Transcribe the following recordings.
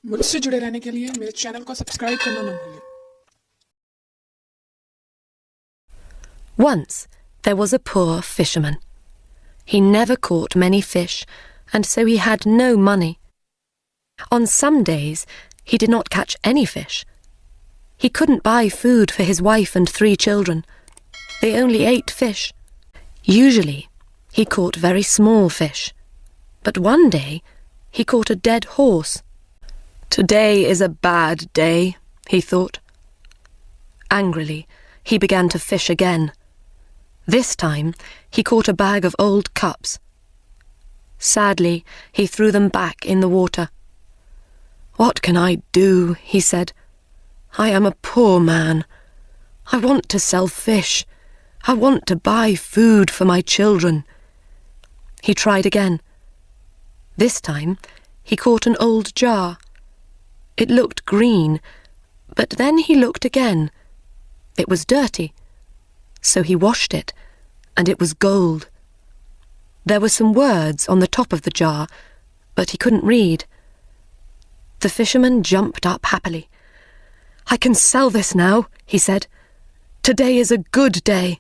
मुझसे जुड़े रहने के लिए मेरे चैनल को सब्सक्राइब करना ना भूलें। Once there was a poor fisherman. He never caught many fish, and so he had no money. On some days he did not catch any fish. He couldn't buy food for his wife and 3 children. They only ate fish. Usually he caught very small fish, but one day he caught a dead horse. Today is a bad day, he thought. Angrily, he began to fish again. This time, he caught a bag of old cups. Sadly, he threw them back in the water. "What can I do?" he said. "I am a poor man. I want to sell fish. I want to buy food for my children." He tried again. This time, he caught an old jar. It looked green, but then he looked again. It was dirty. So he washed it, and it was gold. There were some words on the top of the jar, but he couldn't read. The fisherman jumped up happily. "I can sell this now," he said. "Today is a good day."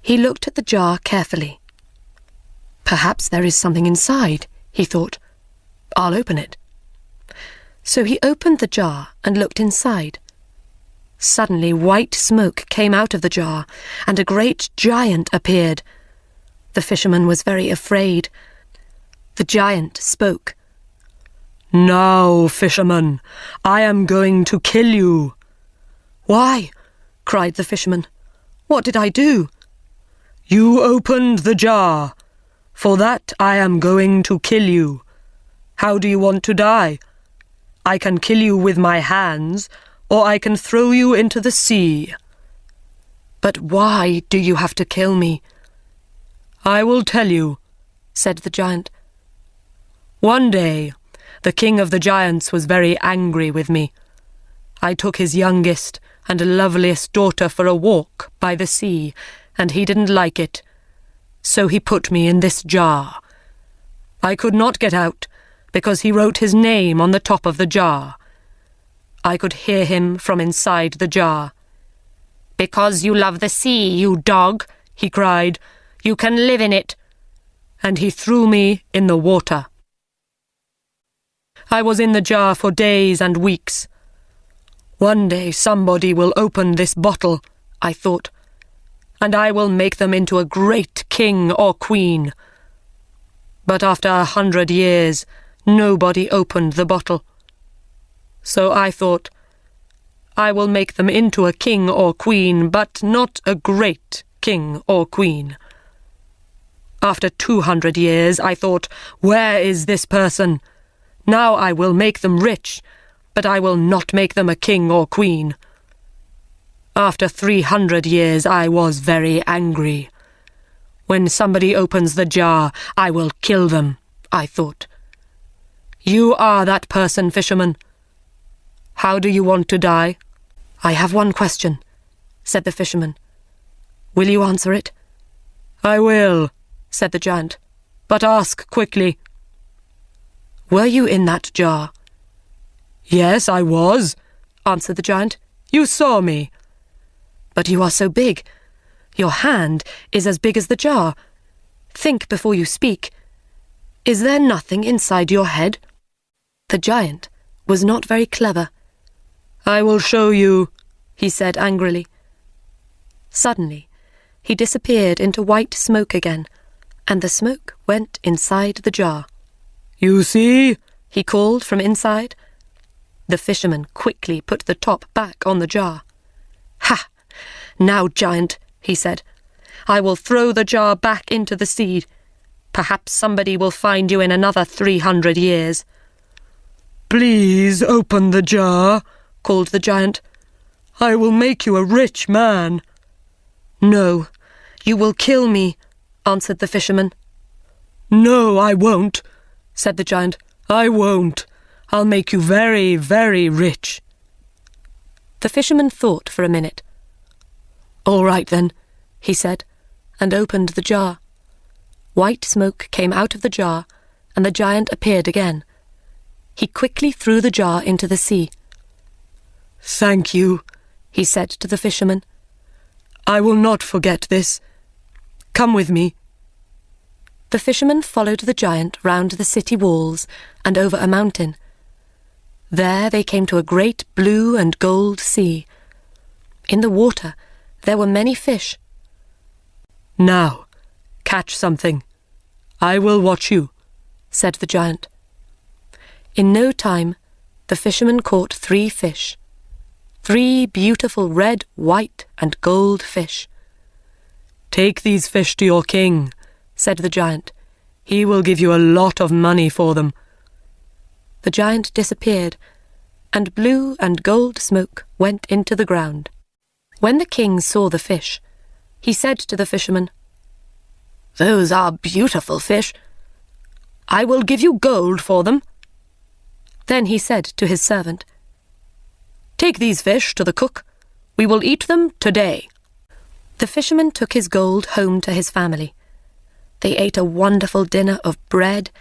He looked at the jar carefully. "Perhaps there is something inside," he thought. "I'll open it." So he opened the jar and looked inside. Suddenly white smoke came out of the jar, and a great giant appeared. The fisherman was very afraid. The giant spoke. "Now, fisherman, I am going to kill you." "Why?" cried the fisherman. "What did I do?" "You opened the jar. For that I am going to kill you. How do you want to die? I can kill you with my hands, or I can throw you into the sea." "But why do you have to kill me?" "I will tell you," said the giant. "One day, the king of the giants was very angry with me. I took his youngest and loveliest daughter for a walk by the sea, and he didn't like it. So he put me in this jar. I could not get out, because he wrote his name on the top of the jar. I could hear him from inside the jar. "Because you love the sea, you dog," he cried, "you can live in it." And he threw me in the water. I was in the jar for days and weeks. One day somebody will open this bottle, I thought, and I will make them into a great king or queen. But after 100 years, nobody opened the bottle. So I thought, I will make them into a king or queen, but not a great king or queen. After 200 years, I thought, where is this person? Now I will make them rich, but I will not make them a king or queen. After 300 years, I was very angry. When somebody opens the jar, I will kill them, I thought. You are that person, fisherman. How do you want to die? "I have one question," said the fisherman. "Will you answer it?" "I will," said the giant, "but ask quickly." "Were you in that jar?" "Yes, I was," answered the giant. "You saw me." "But you are so big. Your hand is as big as the jar. Think before you speak. Is there nothing inside your head?" The giant was not very clever. "I will show you," he said angrily. Suddenly, he disappeared into white smoke again, and the smoke went inside the jar. "You see?" he called from inside. The fisherman quickly put the top back on the jar. "Ha! Now, giant," he said, "I will throw the jar back into the sea. Perhaps somebody will find you in another 300 years. "Please open the jar," called the giant. "I will make you a rich man." "No, you will kill me," answered the fisherman. "No, I won't," said the giant. "I won't. I'll make you very, very rich." The fisherman thought for a minute. "All right then," he said, and opened the jar. White smoke came out of the jar, and the giant appeared again. he quickly threw the jar into the sea. "Thank you," he said to the fisherman. "I will not forget this. Come with me." The fisherman followed the giant round the city walls and over a mountain. There they came to a great blue and gold sea. In the water there were many fish. "Now, catch something. I will watch you," said the giant. In no time, the fisherman caught 3 fish. 3 beautiful red, white, and gold fish. "Take these fish to your king," said the giant. "He will give you a lot of money for them." The giant disappeared, and blue and gold smoke went into the ground. When the king saw the fish, he said to the fisherman, "Those are beautiful fish. I will give you gold for them." Then he said to his servant, "Take these fish to the cook. We will eat them today." The fisherman took his gold home to his family. They ate a wonderful dinner of bread,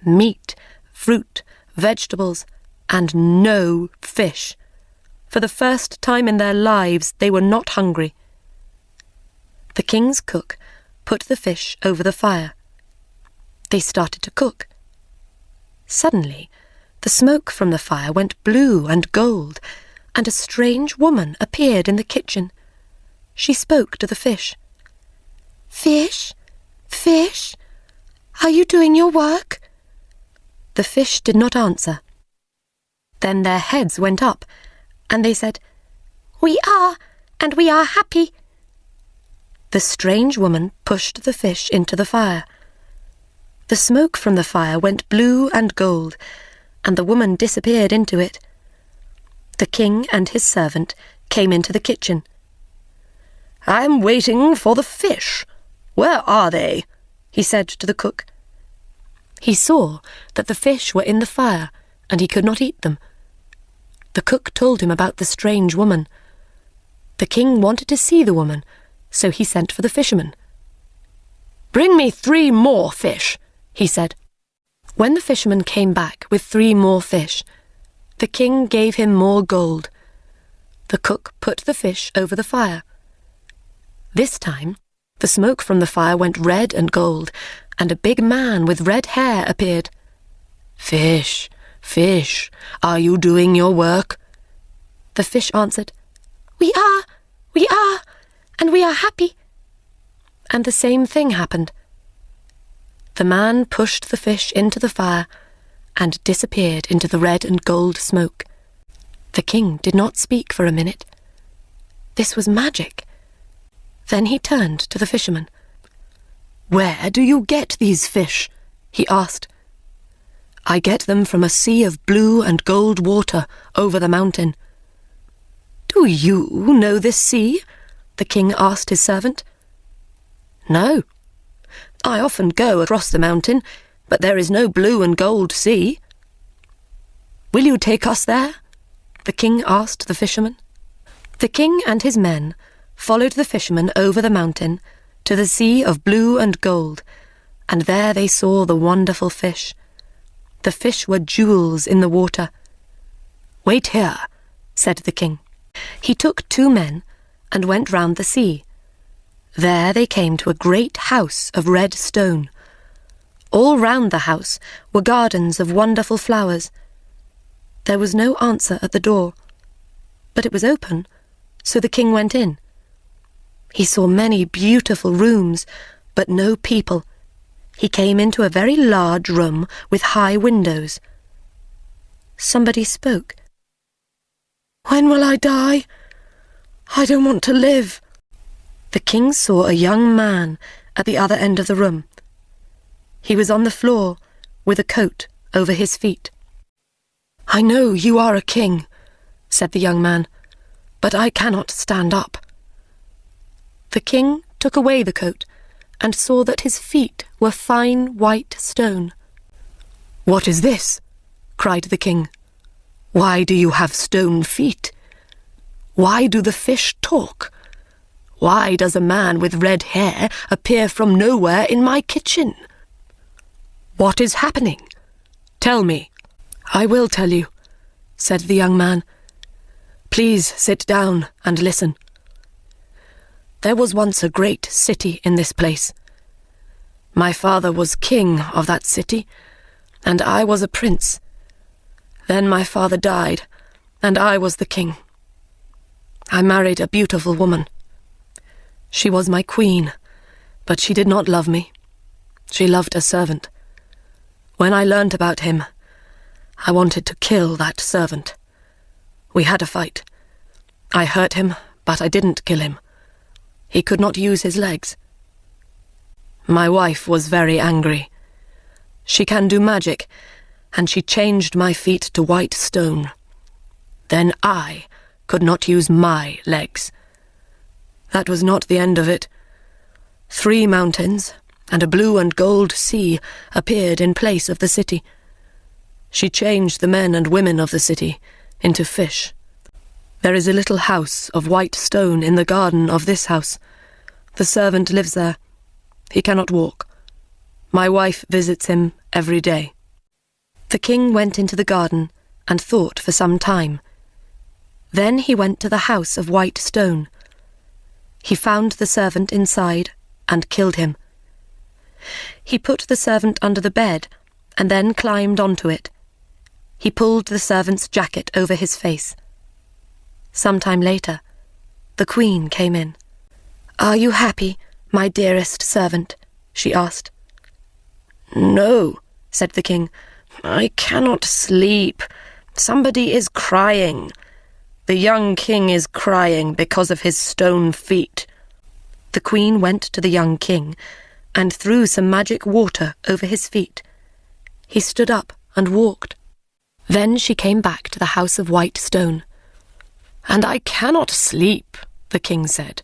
meat, fruit, vegetables, and no fish. For the first time in their lives, they were not hungry. The king's cook put the fish over the fire. They started to cook. Suddenly, the smoke from the fire went blue and gold, and a strange woman appeared in the kitchen. She spoke to the fish. "Fish, fish, are you doing your work?" The fish did not answer. Then their heads went up, and they said, "We are, and we are happy." The strange woman pushed the fish into the fire. The smoke from the fire went blue and gold, and the woman disappeared into it. The king and his servant came into the kitchen. "I am waiting for the fish. Where are they?" he said to the cook. He saw that the fish were in the fire, and he could not eat them. The cook told him about the strange woman. The king wanted to see the woman, so he sent for the fisherman. "Bring me 3 more fish," he said. When the fisherman came back with 3 more fish, the king gave him more gold. The cook put the fish over the fire. This time, the smoke from the fire went red and gold, and a big man with red hair appeared. "Fish, fish, are you doing your work?" The fish answered, we are, and we are happy." And the same thing happened. The man pushed the fish into the fire and disappeared into the red and gold smoke. The king did not speak for a minute. This was magic. Then he turned to the fisherman. "Where do you get these fish?" he asked. "I get them from a sea of blue and gold water over the mountain." "Do you know this sea?" the king asked his servant. "No. I often go across the mountain, but there is no blue and gold sea." "Will you take us there?" the king asked the fisherman. The king and his men followed the fisherman over the mountain to the sea of blue and gold, and there they saw the wonderful fish. The fish were jewels in the water. "Wait here," said the king. He took 2 men and went round the sea. There they came to a great house of red stone. All round the house were gardens of wonderful flowers. There was no answer at the door, but it was open, so the king went in. He saw many beautiful rooms, but no people. He came into a very large room with high windows. Somebody spoke. "When will I die? I don't want to live." The king saw a young man at the other end of the room. He was on the floor with a coat over his feet. "I know you are a king," said the young man, "but I cannot stand up." The king took away the coat and saw that his feet were fine white stone. "What is this?" cried the king. "Why do you have stone feet? Why do the fish talk? Why does a man with red hair appear from nowhere in my kitchen? What is happening? Tell me." I will tell you, said the young man. Please sit down and listen. There was once a great city in this place. My father was king of that city, and I was a prince. Then my father died, and I was the king. I married a beautiful woman. She was my queen, but she did not love me. She loved a servant. When I learnt about him, I wanted to kill that servant. We had a fight. I hurt him, but I didn't kill him. He could not use his legs. My wife was very angry. She can do magic, and she changed my feet to white stone. Then I could not use my legs. That was not the end of it. 3 mountains and a blue and gold sea appeared in place of the city. She changed the men and women of the city into fish. There is a little house of white stone in the garden of this house. The servant lives there. He cannot walk. My wife visits him every day. The king went into the garden and thought for some time. Then he went to the house of white stone. He found the servant inside and killed him. He put the servant under the bed and then climbed onto it. He pulled the servant's jacket over his face. Some time later, the queen came in. "Are you happy, my dearest servant?" she asked. "No," said the king. "I cannot sleep. Somebody is crying. The young king is crying because of his stone feet." The queen went to the young king and threw some magic water over his feet. He stood up and walked. Then she came back to the house of white stone. "And I cannot sleep," the king said,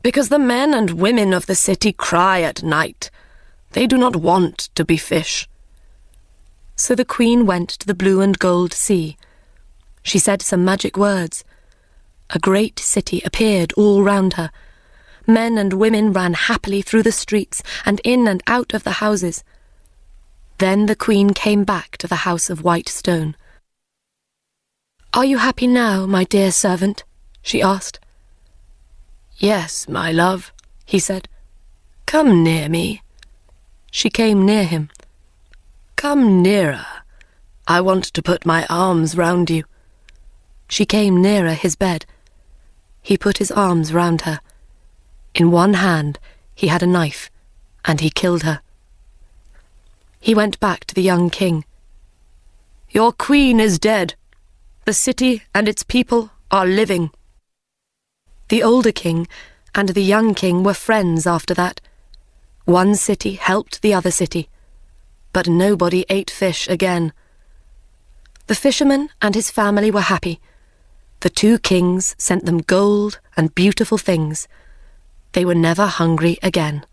"because the men and women of the city cry at night. They do not want to be fish." So the queen went to the blue and gold sea. She said some magic words. A great city appeared all round her. Men and women ran happily through the streets and in and out of the houses. Then the queen came back to the house of white stone. "Are you happy now, my dear servant?" she asked. "Yes, my love," he said. "Come near me." She came near him. "Come nearer. I want to put my arms round you." She came nearer his bed. He put his arms round her. In one hand he had a knife, and he killed her. He went back to the young king. "Your queen is dead. The city and its people are living." The older king and the young king were friends after that. One city helped the other city, but nobody ate fish again. The fisherman and his family were happy. The 2 kings sent them gold and beautiful things. They were never hungry again.